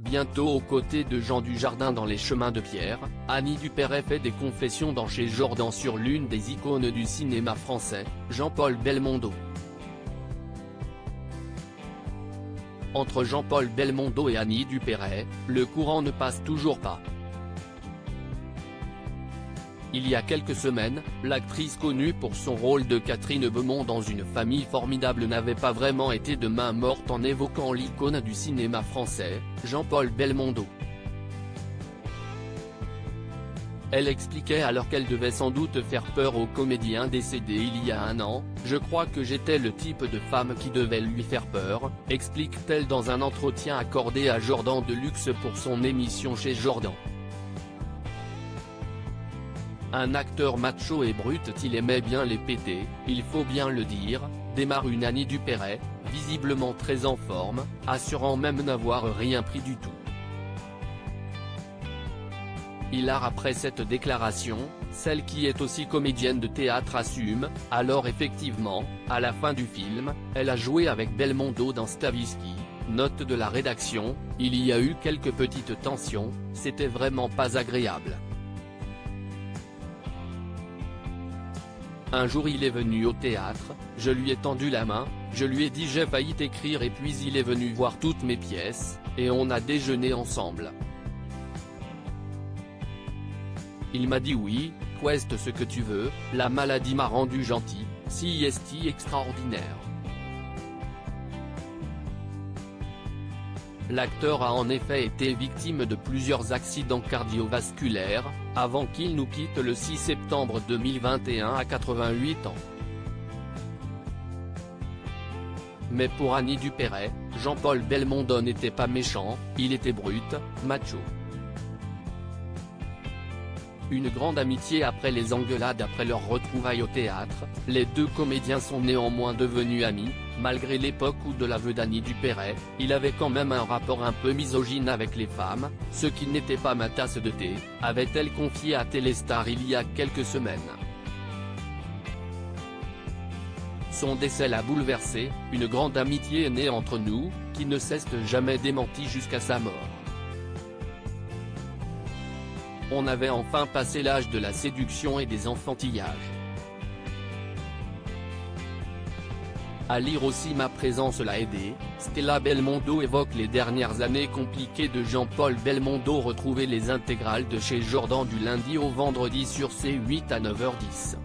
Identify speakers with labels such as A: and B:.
A: Bientôt aux côtés de Jean Dujardin dans Les Chemins de Pierre, Annie Dupéret fait des confessions dans Chez Jordan sur l'une des icônes du cinéma français, Jean-Paul Belmondo. Entre Jean-Paul Belmondo et Annie Dupéret, le courant ne passe toujours pas. Il y a quelques semaines, l'actrice connue pour son rôle de Catherine Beaumont dans Une famille formidable n'avait pas vraiment été de main morte en évoquant l'icône du cinéma français, Jean-Paul Belmondo. Elle expliquait alors qu'elle devait sans doute faire peur au comédien décédé il y a un an. « Je crois que j'étais le type de femme qui devait lui faire peur », explique-t-elle dans un entretien accordé à Jordan de Luxe pour son émission Chez Jordan. Un acteur macho et brut, il aimait bien les péter, il faut bien le dire, démarre une Annie Dupéret, visiblement très en forme, assurant même n'avoir rien pris du tout. Hilar après cette déclaration, celle qui est aussi comédienne de théâtre assume, alors effectivement, à la fin du film, elle a joué avec Belmondo dans Stavisky. Note de la rédaction, il y a eu quelques petites tensions, c'était vraiment pas agréable. Un jour il est venu au théâtre, je lui ai tendu la main, je lui ai dit j'ai failli t'écrire et puis il est venu voir toutes mes pièces, et on a déjeuné ensemble. Il m'a dit oui, quest ce que tu veux, la maladie m'a rendu gentil, si est extraordinaire. L'acteur a en effet été victime de plusieurs accidents cardiovasculaires, avant qu'il nous quitte le 6 septembre 2021 à 88 ans. Mais pour Annie Dupéret, Jean-Paul Belmondo n'était pas méchant, il était brut, macho. Une grande amitié après les engueulades après leur retrouvaille au théâtre, les deux comédiens sont néanmoins devenus amis. Malgré l'époque où de l'aveu d'Annie Dupéret, il avait quand même un rapport un peu misogyne avec les femmes, ce qui n'était pas ma tasse de thé, avait-elle confié à Téléstar il y a quelques semaines. Son décès l'a bouleversé, une grande amitié est née entre nous, qui ne s'est jamais démentie jusqu'à sa mort. On avait enfin passé l'âge de la séduction et des enfantillages. À lire aussi Ma présence l'a aidé, Stella Belmondo évoque les dernières années compliquées de Jean-Paul Belmondo. Retrouvez les intégrales de Chez Jordan du lundi au vendredi sur C8 à 9h10.